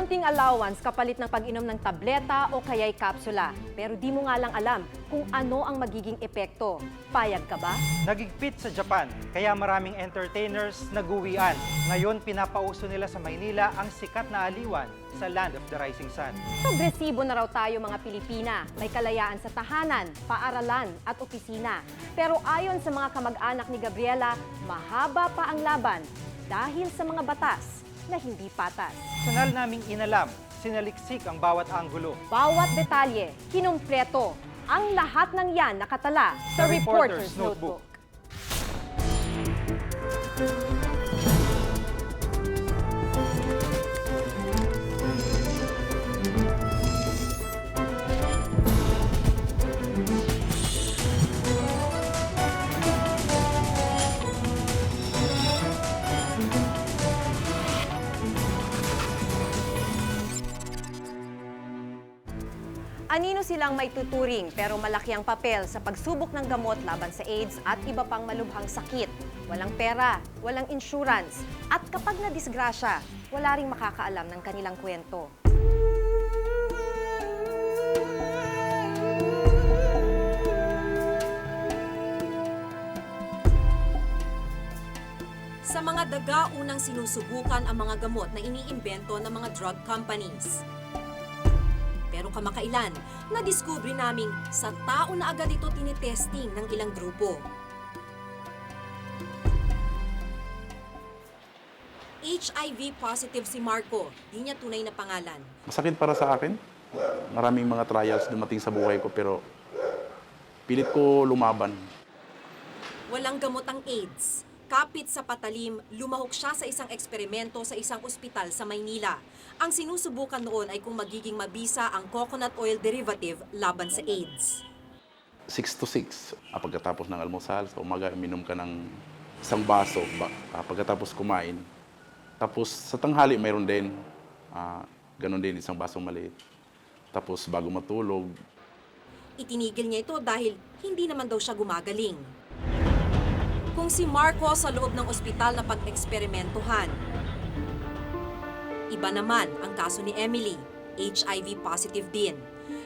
Kaunting allowance kapalit ng pag-inom ng tableta o kaya'y kapsula. Pero di mo nga lang alam kung ano ang magiging epekto. Payag ka ba? Nagigpit sa Japan, kaya maraming entertainers naguwian. Ngayon, pinapauso nila sa Maynila ang sikat na aliwan sa Land of the Rising Sun. Progresibo na raw tayo mga Pilipina. May kalayaan sa tahanan, paaralan at opisina. Pero ayon sa mga kamag-anak ni Gabriela, mahaba pa ang laban dahil sa mga batas na hindi patas. Personal naming inalam, sinaliksik ang bawat anggulo. Bawat detalye, kinumpleto. Ang lahat ng yan nakatala sa Reporter's Notebook. Anino silang may tuturing pero malaki ang papel sa pagsubok ng gamot laban sa AIDS at iba pang malubhang sakit. Walang pera, walang insurance, at kapag nadisgrasya, wala ring makakaalam ng kanilang kwento. Sa mga daga, unang sinusubukan ang mga gamot na iniimbento ng mga drug companies. Pero kamakailan, nadiskubre naming sa tao na agad ito tinitesting ng ilang grupo. HIV positive si Marco, di niya tunay na pangalan. Masakit para sa akin. Maraming mga trials dumating sa buhay ko pero pilit ko lumaban. Walang gamot ang AIDS. Kapit sa patalim, lumahok siya sa isang eksperimento sa isang ospital sa Maynila. Ang sinusubukan noon ay kung magiging mabisa ang coconut oil derivative laban sa AIDS. 6 to 6. Pagkatapos ng almusal, sa umaga, minom ka ng isang baso pagkatapos kumain. Tapos sa tanghali, mayroon din. Ganon din, isang basong maliit. Tapos bago matulog. Itinigil niya ito dahil hindi naman daw siya gumagaling. Kung si Marco sa loob ng ospital na pag-eksperimentuhan. Iba naman ang kaso ni Emily, HIV positive din.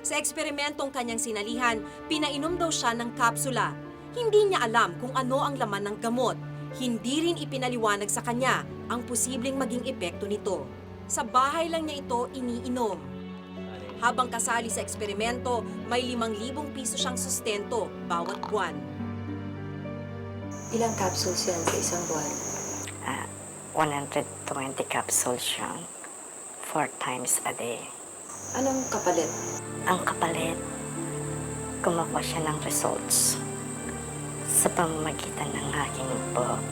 Sa eksperimentong kanyang sinalihan, pinainom daw siya ng kapsula. Hindi niya alam kung ano ang laman ng gamot. Hindi rin ipinaliwanag sa kanya ang posibleng maging epekto nito. Sa bahay lang niya ito iniinom. Habang kasali sa eksperimento, may 5,000 piso siyang sustento bawat buwan. Ilang capsules yan sa isang buwan? 120 capsules yan. 4 times a day. Anong kapalit? Ang kapalit, kumukuha siya ng results sa pamamagitan ng aking buhok.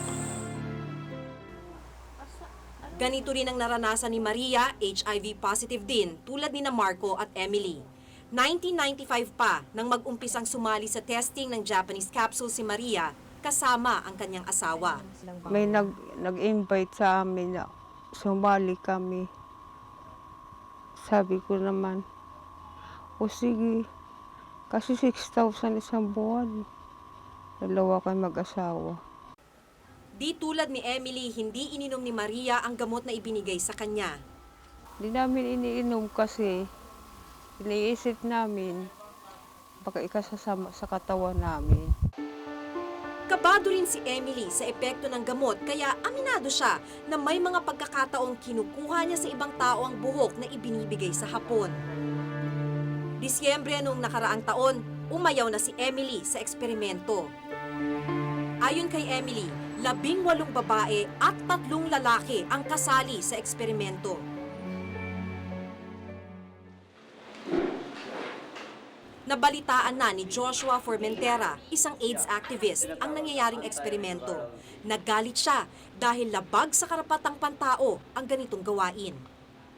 Ganito rin ang naranasan ni Maria, HIV positive din, tulad ni na Marco at Emily. 1995 pa nang mag-umpisang sumali sa testing ng Japanese capsule si Maria, kasama ang kanyang asawa. May nag-invite sa amin na sumali kami. Sabi ko naman, o sige, kasi 6,000 isang buwan. Dalawa kayo mag-asawa. Di tulad ni Emily, hindi ininom ni Maria ang gamot na ibinigay sa kanya. Hindi namin iniinom kasi iniisip namin baka ikasasama sa katawan namin. Kabado rin si Emily sa epekto ng gamot kaya aminado siya na may mga pagkakataong kinukuha niya sa ibang tao ang buhok na ibinibigay sa hapon. Disyembre noong nakaraang taon, umayaw na si Emily sa eksperimento. Ayon kay Emily, 18 babae at 3 lalaki ang kasali sa eksperimento. Nabalitaan na ni Joshua Formentera, isang AIDS activist, ang nangyayaring eksperimento. Nagalit siya dahil labag sa karapatang pantao ang ganitong gawain.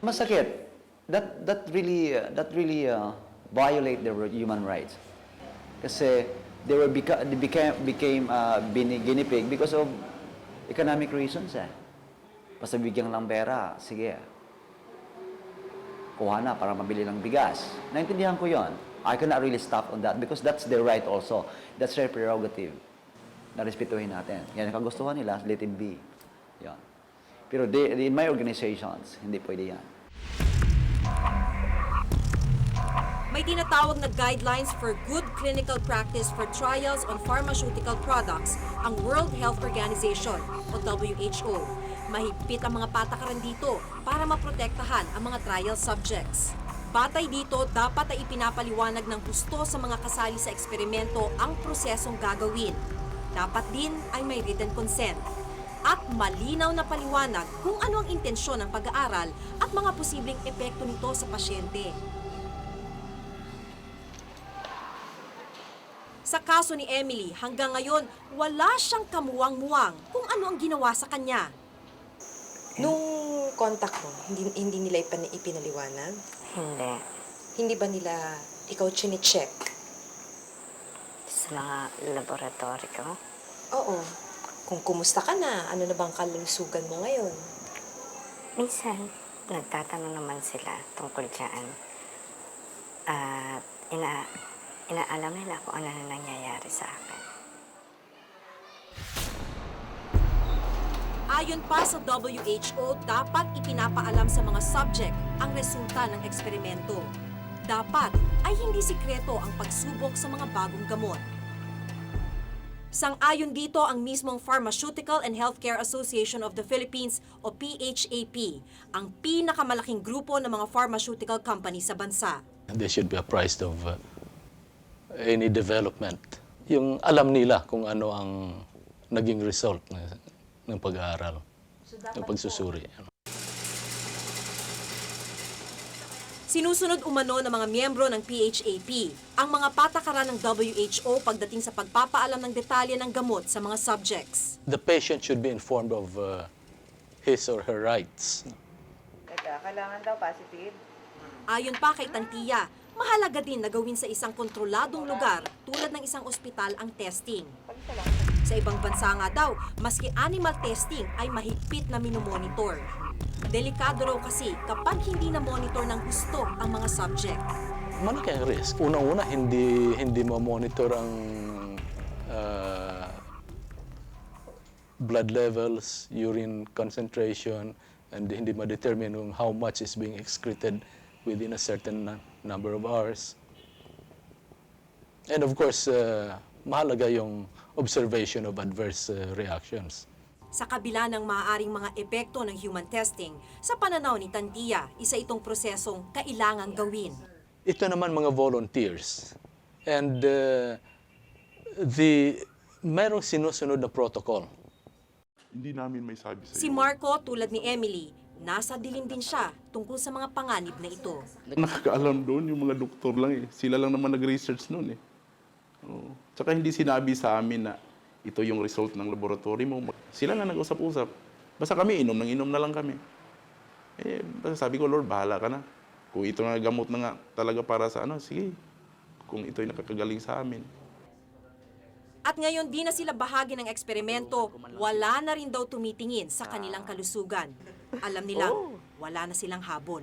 Masakit. That really violate their human rights. Kasi they became guinea pig because of economic reasons. Basta bigyan lang pera, sige. Kuha na para mabili ng bigas. Naintindihan ko yon. I cannot really stop on that because that's their right also. That's their prerogative. Narespetuhin natin. Yan ang kagustuhan nila, let it be. Yan. Pero in my organizations, hindi pwede yan. May tinatawag na Guidelines for Good Clinical Practice for Trials on Pharmaceutical Products ang World Health Organization o WHO. Mahigpit ang mga patakaran dito para maprotektahan ang mga trial subjects. Batay dito, dapat ay ipinapaliwanag ng husto sa mga kasali sa eksperimento ang prosesong gagawin. Dapat din ay may written consent. At malinaw na paliwanag kung ano ang intensyon ng pag-aaral at mga posibleng epekto nito sa pasyente. Sa kaso ni Emily, hanggang ngayon, wala siyang kamuwang-muwang kung ano ang ginawa sa kanya. Nung contact mo, hindi nila ipinaliwanag? Hindi. Hindi ba nila ikaw chine-check? Sa mga laboratory ko. Oo. Kung kumusta ka na, ano na bang kalusugan mo ngayon? Minsan, nagtatanong naman sila tungkol dyan. At inaalam nila kung ano na nangyayari sa akin. Ayon pa sa WHO, dapat ipinapaalam sa mga subject ang resulta ng eksperimento. Dapat ay hindi sikreto ang pagsubok sa mga bagong gamot. Sang-ayon dito ang mismong Pharmaceutical and Healthcare Association of the Philippines o PHAP, ang pinakamalaking grupo ng mga pharmaceutical company sa bansa. They should be apprised of any development. Yung alam nila kung ano ang naging result ng pag-aaral, ng pagsusuri. Sinusunod umano ng mga miyembro ng PHAP ang mga patakaran ng WHO pagdating sa pagpapaalam ng detalye ng gamot sa mga subjects. The patient should be informed of his or her rights. Kailangan daw positive. Ayon pa kay Tantia, mahalaga din na gawin sa isang kontroladong lugar tulad ng isang ospital ang testing. Sa ibang bansa nga daw, maski animal testing ay mahigpit na minomonitor. Delikado raw kasi kapag hindi na monitor ng gusto ang mga subject. Malaki ang risk. Unang-una, hindi ma-monitor ang blood levels, urine concentration, and hindi ma-determine kung how much is being excreted within a certain number of hours. And of course, mahalaga yung observation of adverse reactions. Sa kabila ng maaaring mga epekto ng human testing, sa pananaw ni Tantia, isa itong prosesong kailangang gawin. Ito naman mga volunteers. And merong sinusunod na protocol. Hindi namin may sabi sa Si Marco, tulad ni Emily, nasa dilim din siya tungkol sa mga panganib na ito. Nakakaalam doon yung mga doktor lang eh. Sila lang naman nag-research noon eh. Oo. Tsaka hindi sinabi sa amin na ito yung result ng laboratory mo. Sila lang nag-usap-usap. Basta kami, inom na lang kami. Basta sabi ko, Lord, bahala ka na. Kung ito nga gamot na nga talaga para sa sige. Kung ito'y nakakagaling sa amin. At ngayon di na sila bahagi ng eksperimento, wala na rin daw tumitingin sa kanilang kalusugan. Alam nilang wala na silang habol.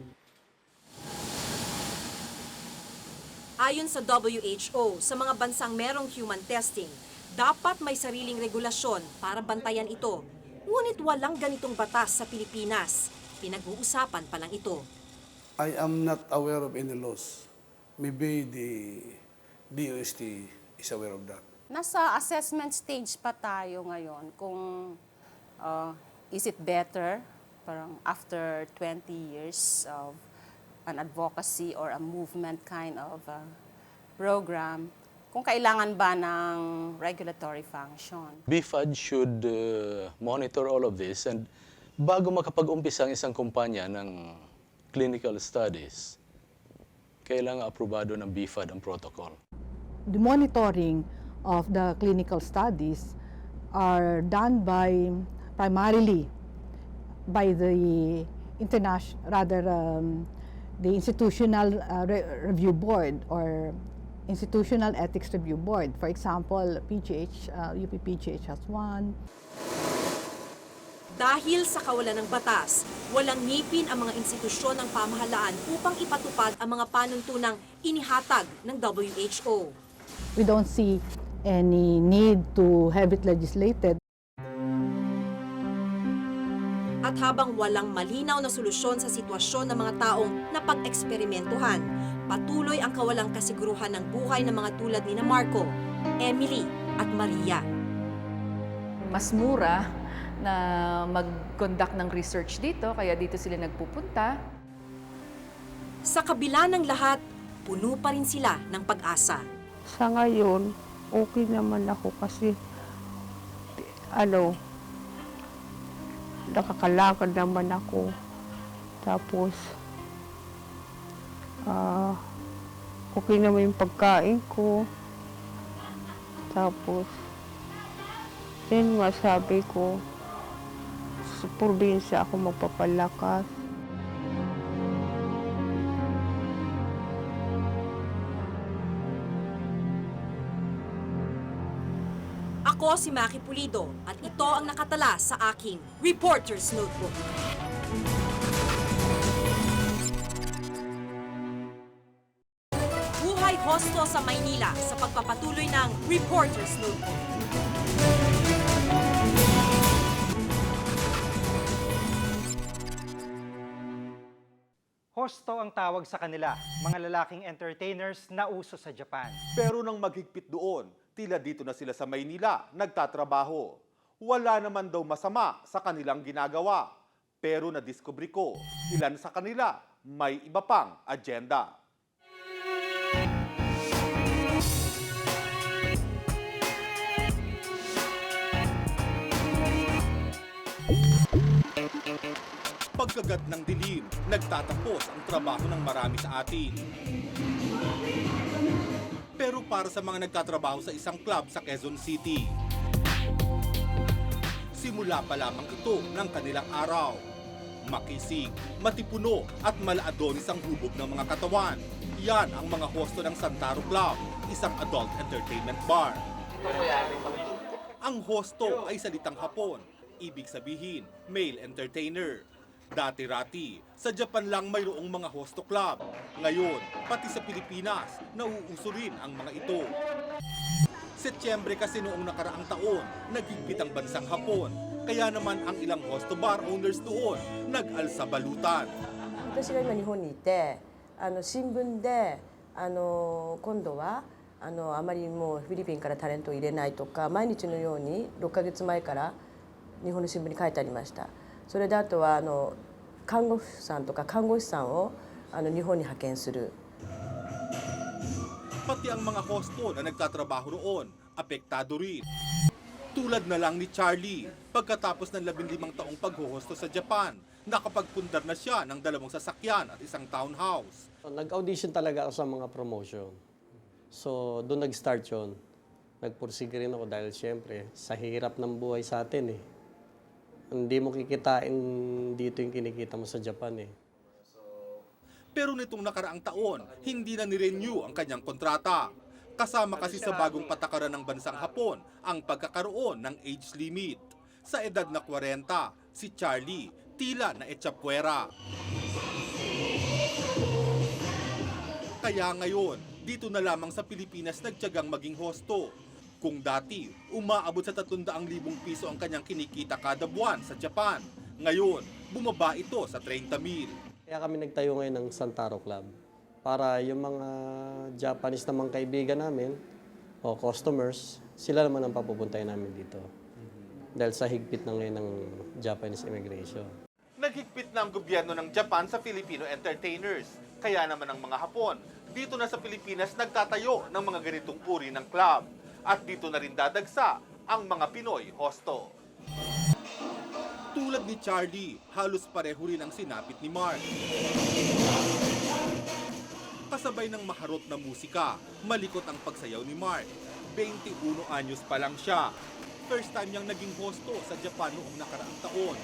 Ayon sa WHO, sa mga bansang merong human testing, dapat may sariling regulasyon para bantayan ito. Ngunit walang ganitong batas sa Pilipinas. Pinag-uusapan pa lang ito. I am not aware of any laws. Maybe the DOST is aware of that. Nasa assessment stage pa tayo ngayon kung is it better, parang after 20 years of an advocacy or a movement kind of program, kung kailangan ba ng regulatory function. BFAD should monitor all of this, and bago makapag-umpisa ang isang kumpanya ng clinical studies, kailangan aprobado ng BFAD ang protocol. The monitoring of the clinical studies are done primarily by the the institutional review board or Institutional Ethics Review Board. For example, UP-PGH has one. Dahil sa kawalan ng batas, walang ngipin ang mga institusyon ng pamahalaan upang ipatupad ang mga panuntunang inihatag ng WHO. We don't see any need to have it legislated. At habang walang malinaw na solusyon sa sitwasyon ng mga taong napag-eksperimentuhan, patuloy ang kawalang kasiguruhan ng buhay ng mga tulad ni Marco, Emily at Maria. Mas mura na mag-conduct ng research dito, kaya dito sila nagpupunta. Sa kabila ng lahat, puno pa rin sila ng pag-asa. Sa ngayon, okay naman ako kasi nakakalakad naman ako. Tapos, okay naman yung pagkain ko. Tapos, yun nga sabi ko, sa probinsya ako magpapalakas. Ako si Maki Pulido at ito ang nakatala sa aking Reporter's Notebook. Buhay Hosto sa Maynila sa pagpapatuloy ng Reporter's Notebook. Hosto ang tawag sa kanila, mga lalaking entertainers na uso sa Japan. Pero nang maghigpit doon, tila dito na sila sa Maynila nagtatrabaho. Wala naman daw masama sa kanilang ginagawa. Pero nadiskubre ko, ilan sa kanila may iba pang agenda. Pagkagat ng dilim, nagtatapos ang trabaho ng marami sa atin. Pero para sa mga nagtatrabaho sa isang club sa Quezon City, simula pa lamang ito ng kanilang araw. Makisig, matipuno at malaadonis ang hubog ng mga katawan. Yan ang mga hosto ng Santaro Club, isang adult entertainment bar. Ang hosto ay salitang Hapon, ibig sabihin male entertainer. Dati-rati, sa Japan lang mayroong mga hosto club. Ngayon, pati sa Pilipinas, nauuso rin ang mga ito. Setyembre kasi noong nakaraang taon, nagigpit ang bansang Hapon. Kaya naman ang ilang hosto bar owners doon nag-alsa balutan. 私が今日本にいて、新聞で今度はあまりもうフィリピンからタレントを入れないとか、毎日のように6ヶ月前から日本の新聞に書いてありました。それであとは看護婦さんとか看護師さんを日本に派遣する。 Pati ang mga hosto na nagtatrabaho roon, apektado rin. Tulad na lang ni Charlie, pagkatapos ng 15 taong paghuhosto sa Japan, nakapagpundar na siya ng 2 sasakyan at isang townhouse. Nag-audition talaga ako sa mga promotion. So, doon nag-start yun. Nagpursige rin ako dahil siyempre, sa hirap ng buhay sa atin eh. Hindi mo kikitain dito yung kinikita mo sa Japan eh. Pero nitong nakaraang taon, hindi na ni-renew ang kanyang kontrata. Kasama kasi sa bagong patakaran ng bansang Hapon ang pagkakaroon ng age limit. Sa edad na 40, si Charlie tila na etsapuera. Kaya ngayon, dito na lamang sa Pilipinas nagtiyagang maging hosto. Kung dati, umaabot sa 300,000 piso ang kanyang kinikita kada buwan sa Japan. Ngayon, bumaba ito sa 30,000. Kaya kami nagtayo ngayon ng Santaro Club para yung mga Japanese namang kaibigan namin o customers, sila naman ang papupuntahin namin dito. Dahil sa higpit na ngayon ng Japanese immigration. Naghigpit na ang gobyerno ng Japan sa Filipino entertainers. Kaya naman ang mga Hapon, dito na sa Pilipinas nagtatayo ng mga ganitong uri ng club. At dito na rin dadagsa ang mga Pinoy hosto. Tulad ni Charlie, halos pareho rin ang sinapit ni Mark. Kasabay ng maharot na musika, malikot ang pagsayaw ni Mark. 21 anyos pa lang siya. First time niyang naging hosto sa Japan noong nakaraang taon.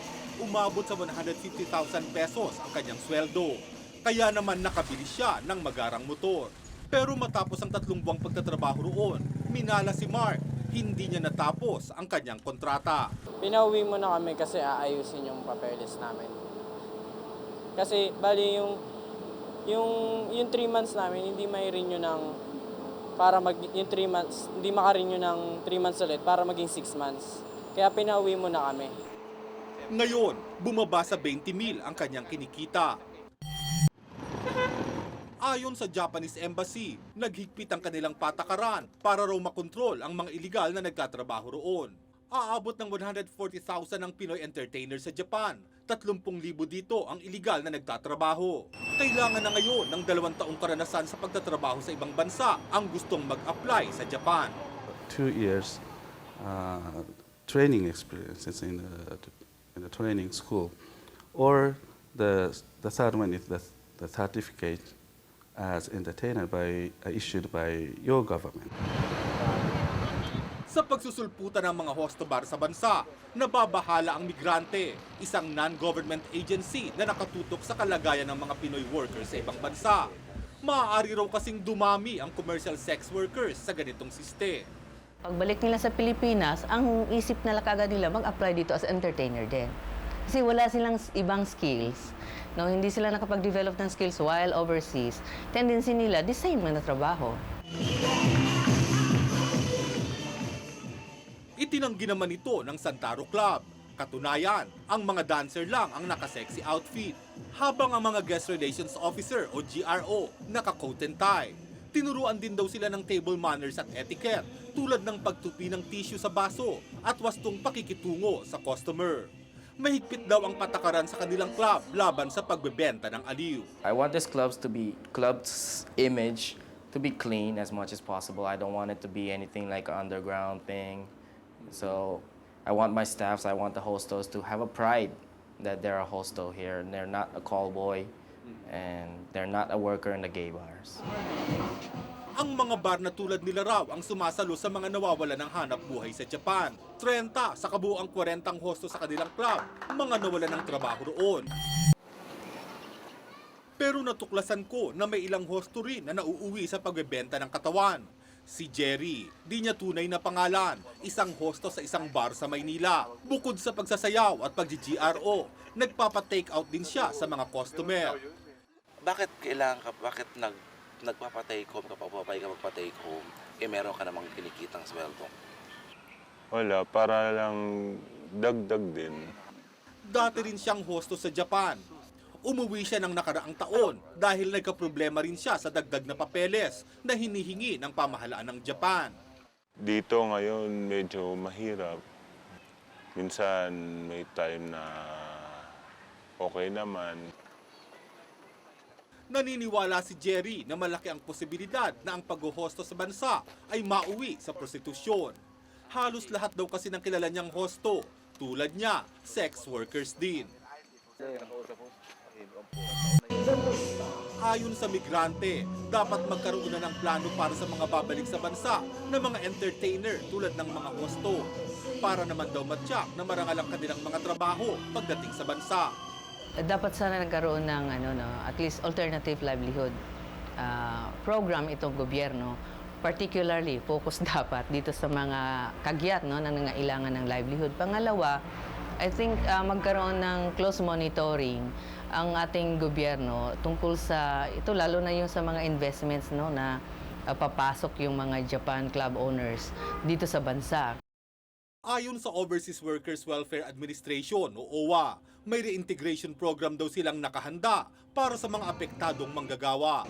Umabot sa 150,000 pesos ang kanyang sweldo. Kaya naman nakabili siya ng magarang motor. Pero matapos ang 3 buwang pagtatrabaho roon, minala si Mark. Hindi niya natapos ang kanyang kontrata. Pinauwi mo na kami kasi aayusin yung papeles namin. Kasi bali yung 3 months namin hindi mai-renew ng para yung 3 months, hindi maka-renew ng 3 months ulit para maging 6 months. Kaya pinauwi mo na kami. Ngayon, bumaba sa 20,000 ang kanyang kinikita. Ayon sa Japanese Embassy, naghigpit ang kanilang patakaran para raw makontrol ang mga iligal na nagtatrabaho roon. Aabot ng 140,000 ang Pinoy entertainer sa Japan. 30,000 dito ang iligal na nagtatrabaho. Kailangan na ngayon ng 2 taong karanasan sa pagtatrabaho sa ibang bansa ang gustong mag-apply sa Japan. 2 years training experiences in the training school, or the third one is the certificate as entertainer issued by your government. Sa pagsusulputan ng mga hosto bar sa bansa, nababahala ang migrante, isang non-government agency na nakatutok sa kalagayan ng mga Pinoy workers sa ibang bansa. Maaari raw kasing dumami ang commercial sex workers sa ganitong siste. Pagbalik nila sa Pilipinas, ang isip nila kagad nila mag-apply dito as entertainer din. Kasi wala silang ibang skills. No, hindi sila nakapag-develop ng skills while overseas. Tendency nila, the same na trabaho. Itinanggi naman ito ng Santaro Club. Katunayan, ang mga dancer lang ang naka-sexy outfit, habang ang mga guest relations officer o GRO naka-coat and tie. Tinuruan din daw sila ng table manners at etiquette, tulad ng pagtupi ng tissue sa baso at wastong pakikitungo sa customer. Mahigpit daw ang patakaran sa kanilang club laban sa pagbebenta ng aliw. I want this club's image to be clean as much as possible. I don't want it to be anything like an underground thing. So I want my staffs, I want the hostos to have a pride that they're a hosto here and they're not a call boy and they're not a worker in the gay bars. Ang mga bar na tulad nila raw ang sumasalo sa mga nawawala ng hanap buhay sa Japan. 30 sa kabuuang 40 hosto sa kanilang club, mga nawala ng trabaho roon. Pero natuklasan ko na may ilang hosto rin na nauuwi sa pagbebenta ng katawan. Si Jerry, di niya tunay na pangalan, isang hosto sa isang bar sa Maynila. Bukod sa pagsasayaw at pag-GRO, nagpapa-take out din siya sa mga customer. Bakit nagpapa-take home kapag papay ka magpa-take home, meron ka namang kinikitang sweldo? Wala, para lang dagdag din. Dati rin siyang hosto sa Japan. Umuwi siya ng nakaraang taon dahil nagkaproblema rin siya sa dagdag na papeles na hinihingi ng pamahalaan ng Japan. Dito ngayon medyo mahirap. Minsan may time na okay naman. Naniniwala si Jerry na malaki ang posibilidad na ang pag-hosto sa bansa ay mauwi sa prostitusyon. Halos lahat daw kasi ng kilala niyang hosto, tulad niya, sex workers din. Ayon sa migrante, dapat magkaroon na ng plano para sa mga babalik sa bansa na mga entertainer tulad ng mga hosto, para naman daw matyak na marangal ang kanilang mga trabaho pagdating sa bansa. Dapat sana nagkaroon ng at least alternative livelihood program itong gobyerno, particularly focus dapat dito sa mga kagyat na nangangailangan ng livelihood. Pangalawa, I think magkaroon ng close monitoring ang ating gobyerno tungkol sa ito, lalo na yung sa mga investments na papasok yung mga Japan club owners dito sa bansa. Ayon sa Overseas Workers Welfare Administration o OWA, may reintegration program daw silang nakahanda para sa mga apektadong manggagawa.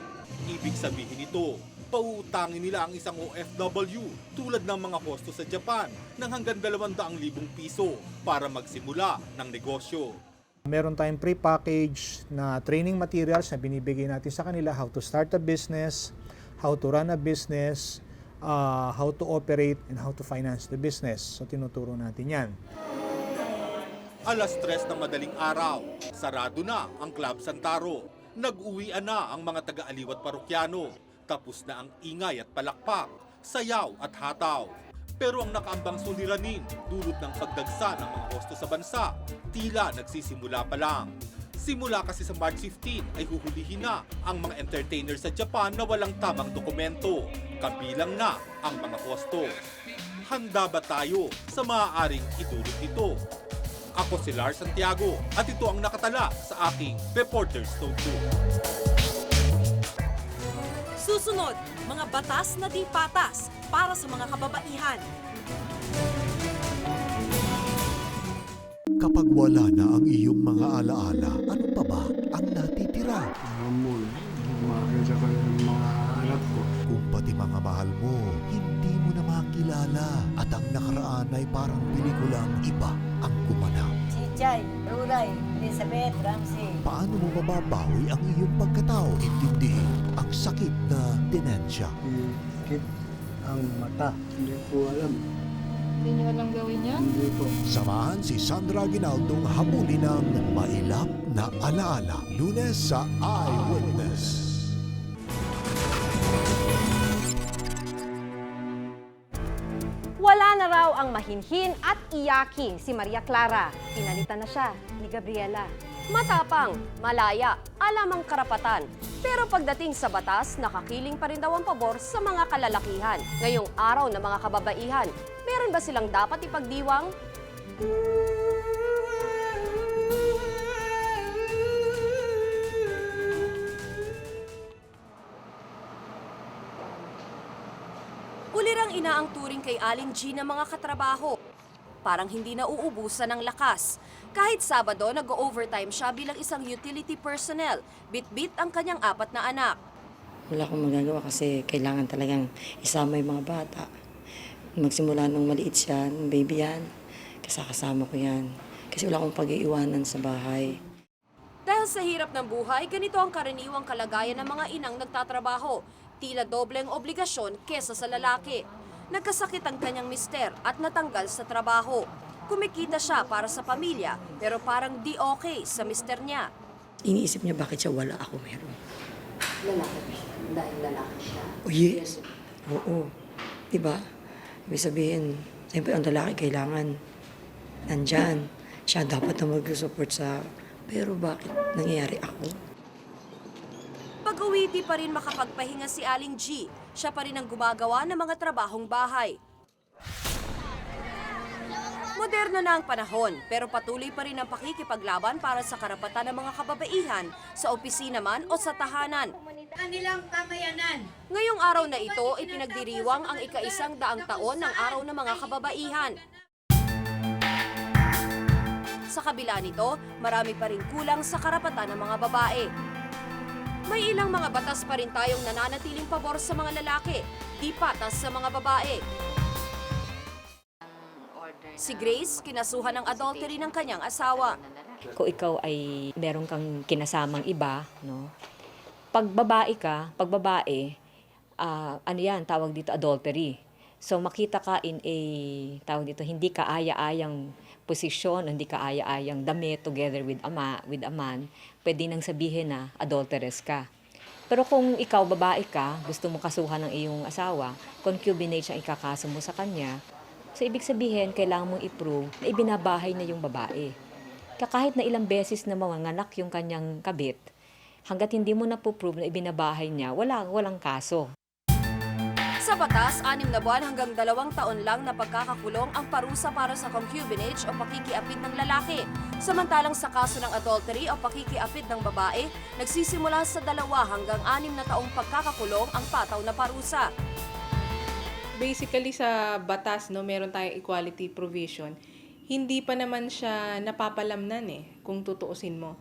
Ibig sabihin nito, pauutangin nila ang isang OFW tulad ng mga hosto sa Japan ng hanggang 200,000 piso para magsimula ng negosyo. Meron tayong pre-package na training materials na binibigay natin sa kanila, how to start a business, how to run a business, how to operate, and how to finance the business. So tinuturo natin yan. 3:00 ng madaling araw, sarado na ang Club Santaro. Nag-uwian na ang mga taga-aliw at parokyano. Tapos na ang ingay at palakpak, sayaw at hataw. Pero ang nakaambang suliranin, dulot ng pagdagsa ng mga hosto sa bansa, tila nagsisimula pa lang. Simula kasi sa March 15 ay huhulihin na ang mga entertainers sa Japan na walang tamang dokumento, kabilang na ang mga hosto. Handa ba tayo sa maaaring idulot nito? Ako si Lars Santiago at ito ang nakatala sa aking Reporter's Notebook. Susunod, mga batas na di patas para sa mga kababaihan. Kapag wala na ang iyong mga alaala, ano pa ba ang natitira? makakita ko ng mga anak ko. Kung pati mga mahal mo, hindi mo na makilala at ang nakaraan ay parang pelikulang iba ang gumanap. Chichay, Ruday, Elizabeth, Ramsey. Paano mo mababawi ang iyong pagkatao? Intindihin ang sakit na demensya. Sakit ang mata. Hindi ko alam. Hindi niyo alam gawin yan? Hindi po. Samahan si Sandra Aguinaldong habulin ng mailap na alaala. Lunes sa Eyewitness. Wala na raw ang mahinhin at iyaking si Maria Clara. Pinalitan na siya ni Gabriela. Matapang, malaya, alam ang karapatan. Pero pagdating sa batas, nakakiling pa rin daw ang pabor sa mga kalalakihan. Ngayong araw ng mga kababaihan, meron ba silang dapat ipagdiwang? Ulirang ina ang turing kay Aling G ng mga katrabaho. Parang hindi na uubusan ng lakas. Kahit Sabado, nag-overtime siya bilang isang utility personnel. Bit-bit ang kanyang 4 na anak. Wala akong magagawa kasi kailangan talagang isama yung mga bata. Magsimula nung maliit siya, nung baby yan, kasama ko yan. Kasi wala akong pag-iiwanan sa bahay. Dahil sa hirap ng buhay, ganito ang karaniwang kalagayan ng mga inang nagtatrabaho. Tila dobleng obligasyon kesa sa lalaki. Nagkasakit ang kanyang mister at natanggal sa trabaho. Kumikita siya para sa pamilya, pero parang di okay sa mister niya. Iniisip niya bakit siya wala ako meron. Lalaki ba siya? Dahil lalaki siya? Oh yes. Oo. Diba? Ibig sabihin, siyempre ang lalaki kailangan nandyan. Siya dapat na mag-support sa... Pero bakit nangyayari ako? Pag-uwi, di pa rin makapagpahinga si Aling G. Siya pa rin ang gumagawa ng mga trabahong bahay. Moderno na ang panahon, pero patuloy pa rin ang pakikipaglaban para sa karapatan ng mga kababaihan sa opisina man o sa tahanan. Kanilang kamayanan. Ngayong araw na ito, ipinagdiriwang ang ika-100 taon ng Araw ng Mga Kababaihan. Sa kabila nito, marami pa rin kulang sa karapatan ng mga babae. May ilang mga batas pa rin tayong nananatiling pabor sa mga lalaki, di patas sa mga babae. Si Grace, kinasuhan ng adultery ng kanyang asawa. Kung ikaw ay meron kang kinasamang iba, no? Pag babae ka, pag babae, ano yan, tawag dito adultery. So makita ka in a, tawag dito, hindi ka aya-ayang posisyon, hindi ka aya-ayang damit together with a man, pwede nang sabihin na adulteress ka. Pero kung ikaw babae ka, gusto mo kasuhan ng iyong asawa, concubinage ang ikakaso mo sa kanya, so ibig sabihin, kailangan mong i-prove na ibinabahay na yung babae. Kahit na ilang beses na manganak yung kanyang kabit, hanggat hindi mo napuprove na ibinabahay niya, walang kaso. Sa batas, 6 na buwan hanggang 2 taon lang na pagkakakulong ang parusa para sa concubinage o pakikiapid ng lalaki. Samantalang sa kaso ng adultery o pakikiapid ng babae, nagsisimula sa 2 hanggang 6 na taong pagkakakulong ang pataw na parusa. Basically sa batas, no, meron tayong equality provision. Hindi pa naman siya napapalamnan kung tutuusin mo.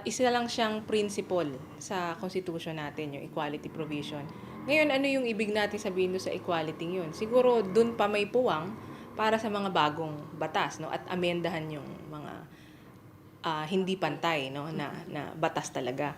Isa lang siyang principle sa Constitution natin, yung equality provision. Ngayon, ano yung ibig natin sabihin doon sa equality yun? Siguro doon pa may puwang para sa mga bagong batas, no, at amendahan yung mga hindi pantay, no, na batas talaga.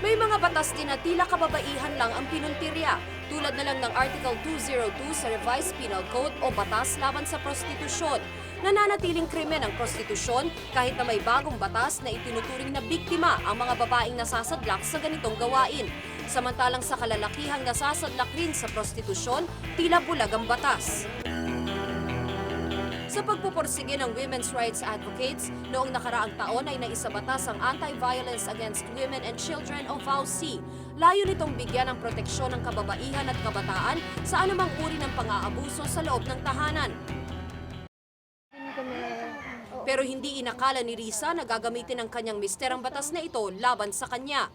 May mga batas din na tila kababaihan lang ang pinuntirya, tulad na lang ng Article 202 sa Revised Penal Code o Batas Laban sa Prostitusyon. Nananatiling krimen ang prostitusyon kahit na may bagong batas na itinuturing na biktima ang mga babaeng nasasadlak sa ganitong gawain. Samantalang sa kalalakihang nasasadlak rin sa prostitusyon, tila bulag ang batas. Sa pagpupursige ng women's rights advocates, noong nakaraang taon ay naisabatas ang Anti-Violence Against Women and Children o VAUC. Layo nitong bigyan ng proteksyon ng kababaihan at kabataan sa anumang uri ng pang-aabuso sa loob ng tahanan. Pero hindi inakala ni Risa na gagamitin ng kanyang mister ang batas na ito laban sa kanya.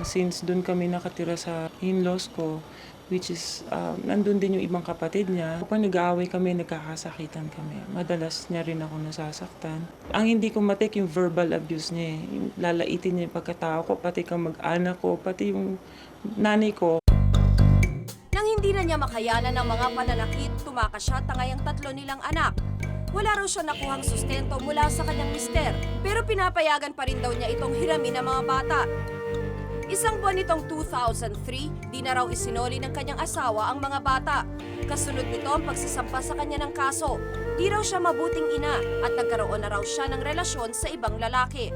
Since doon kami nakatira sa in-laws ko, which is nandun din yung ibang kapatid niya. Kapag nag-aaway kami, nagkakasakitan kami. Madalas niya rin ako nasasaktan. Ang hindi ko matik yung verbal abuse niya. Yung lalaitin niya yung pagkatao ko, pati kamag-anak ko, pati yung nanay ko. Nang hindi na niya makayanan ng mga pananakit, tumakas siya tangay ang 3 nilang anak. Wala raw siya nakuhang sustento mula sa kanyang mister, pero pinapayagan pa rin daw niya itong hiramin ng mga bata. Isang buwan nitong 2003, di na raw isinoli ng kanyang asawa ang mga bata. Kasunod nito ang pagsasampa sa kanya ng kaso. Di raw siya mabuting ina at nagkaroon na raw siya ng relasyon sa ibang lalaki.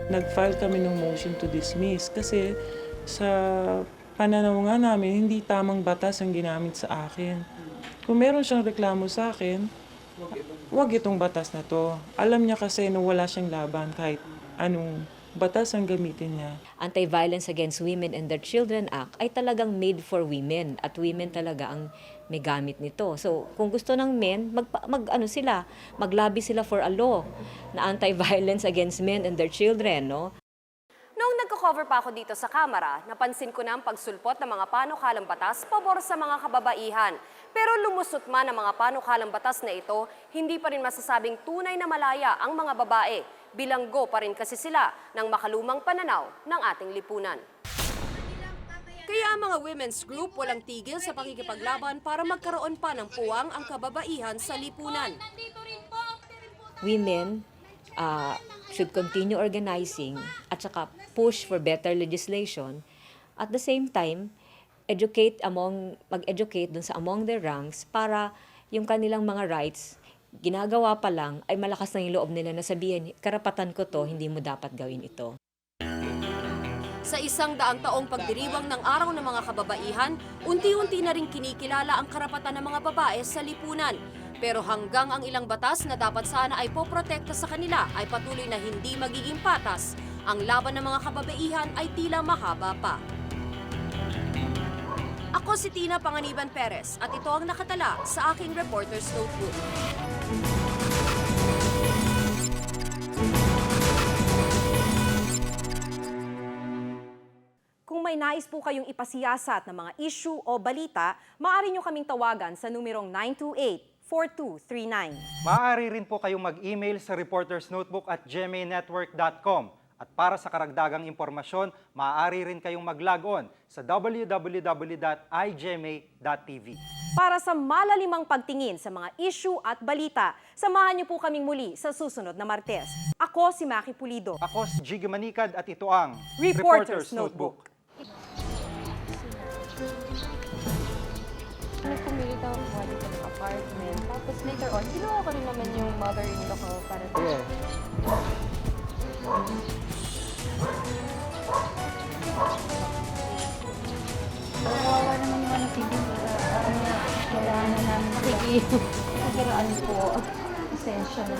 Nag-file kami ng motion to dismiss kasi sa pananaw nga namin, hindi tamang batas ang ginamit sa akin. Kung meron siyang reklamo sa akin, wag itong batas na to. Alam niya kasi na wala siyang laban kahit anong batas ang gamitin niya. Anti-Violence Against Women and Their Children Act ay talagang made for women at women talaga ang may gamit nito. So, kung gusto ng men, maglabi sila for a law na anti-violence against men and their children, no? Noong nagko-cover pa ako dito sa kamera, napansin ko na ang pagsulpot ng mga panukalang batas pabor sa mga kababaihan. Pero lumusot man ang mga panukalang batas na ito, hindi pa rin masasabing tunay na malaya ang mga babae. Bilanggo pa rin kasi sila ng makalumang pananaw ng ating lipunan. Kaya ang mga women's group walang tigil sa pakikipaglaban para magkaroon pa ng puwang ang kababaihan sa lipunan. Women should continue organizing at saka push for better legislation. At the same time, mag-educate dun sa among their ranks para yung kanilang mga rights, ginagawa pa lang ay malakas na yung loob nila na sabihin, karapatan ko to, hindi mo dapat gawin ito. Sa 100 taong pagdiriwang ng Araw ng mga Kababaihan, unti-unti na rin kinikilala ang karapatan ng mga babae sa lipunan. Pero hanggang ang ilang batas na dapat sana ay poprotekta sa kanila ay patuloy na hindi magiging patas, ang laban ng mga kababaihan ay tila mahaba pa. Ako si Tina Panganiban Perez at ito ang nakatala sa aking Reporter's Notebook. Kung may nais po kayong ipasiyasat ng mga issue o balita, maaari nyo kaming tawagan sa numerong 928-4239. Maaari rin po kayong mag-email sa reportersnotebook@gmanetwork.com. At para sa karagdagang impormasyon, maaari rin kayong mag-log-on sa www.igma.tv. Para sa malalimang pagtingin sa mga issue at balita, samahan niyo po kaming muli sa susunod na Martes. Ako si Maki Pulido. Ako si Jiggy Manikad at ito ang Reporter's Notebook. Nagpumili daw ako dito ng apartment. Tapos later on, ginawa ko rin naman yung mother-in-law ko para sa... Kawawa naman yung TV. Kailangan na namin nakikiraan po. Pasensya na.